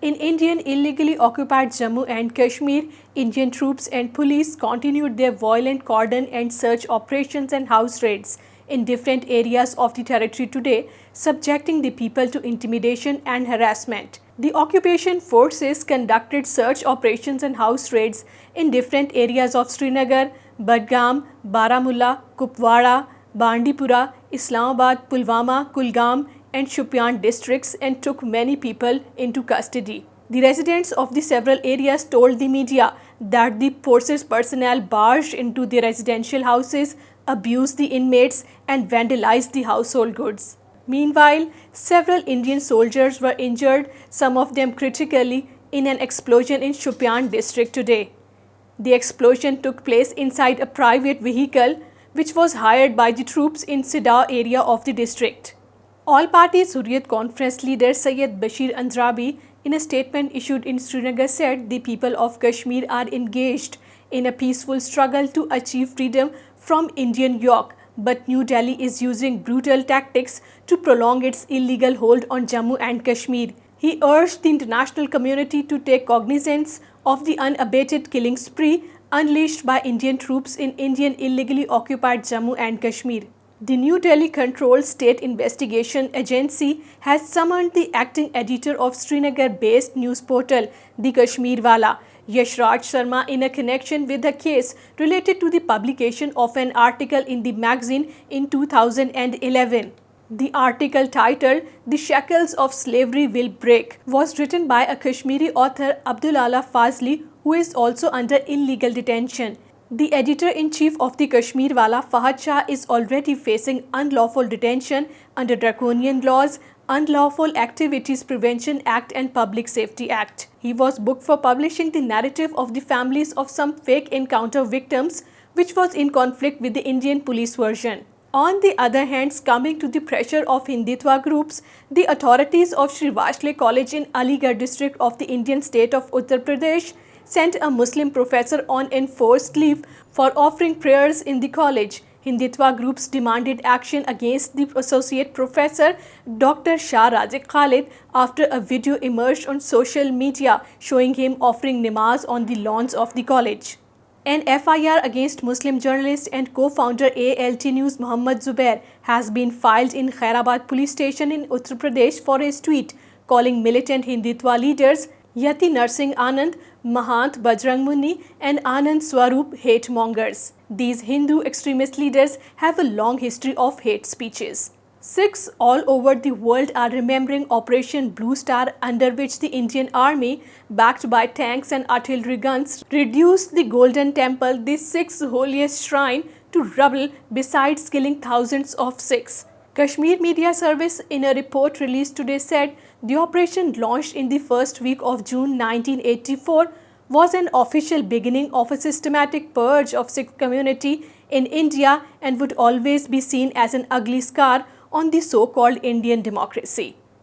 In Indian illegally occupied Jammu and Kashmir, Indian troops and police continued their violent cordon and search operations and house raids in different areas of the territory today, subjecting the people to intimidation and harassment. The occupation forces conducted search operations and house raids in different areas of Srinagar, Budgam, Baramulla, Kupwara, Bandipora, Islamabad, Pulwama, Kulgam, and Shopian districts and took many people into custody. The residents of the several areas told the media that the forces personnel barged into the residential houses, abused the inmates, and vandalized the household goods. Meanwhile, several Indian soldiers were injured, some of them critically, in an explosion in Shopian district today. The explosion took place inside a private vehicle which was hired by the troops in Sada area of the district. All parties Hurriyat conference leader Syed Bashir Andrabi in a statement issued in Srinagar said the people of Kashmir are engaged in a peaceful struggle to achieve freedom from Indian yoke, but New Delhi is using brutal tactics to prolong its illegal hold on Jammu and Kashmir. He urged the international community to take cognizance of the unabated killing spree unleashed by Indian troops in Indian illegally occupied Jammu and Kashmir. The New Delhi Controlled State Investigation Agency has summoned the acting editor of Srinagar-based news portal The Kashmir Wala, Yashraj Sharma, in a connection with a case related to the publication of an article in the magazine in 2011. The article titled "The Shackles of Slavery Will Break" was written by a Kashmiri author Abdullah Fazli, who is also under illegal detention. The editor-in-chief of the Kashmir Wala, Fahad Shah, is already facing unlawful detention under draconian laws, Unlawful Activities Prevention Act and Public Safety Act. He was booked for publishing the narrative of the families of some fake encounter victims, which was in conflict with the Indian police version. On the other hand, succumbing to the pressure of Hindutva groups, the authorities of Srivasle College in Aligarh district of the Indian state of Uttar Pradesh sent a Muslim professor on enforced leave for offering prayers in the college. Hindutva groups demanded action against the associate professor Dr. Shah Razik Khalid after a video emerged on social media showing him offering namaz on the lawns of the college. An FIR against Muslim journalist and co-founder ALT News Muhammad Zubair has been filed in Khairabad police station in Uttar Pradesh for his tweet calling militant Hindutva leaders Yati Narsingh Anand, Mahant Bajrang Muni and Anand Swarup hate mongers. These Hindu extremist leaders have a long history of hate speeches. Sikhs all over the world are remembering Operation Blue Star, under which the Indian Army, backed by tanks and artillery guns, reduced the Golden Temple, the Sikhs' holiest shrine, to rubble besides killing thousands of Sikhs. Kashmir Media Service, in a report released today, said the operation, launched in the first week of June 1984, was an official beginning of a systematic purge of Sikh community in India and would always be seen as an ugly scar on the so-called Indian democracy.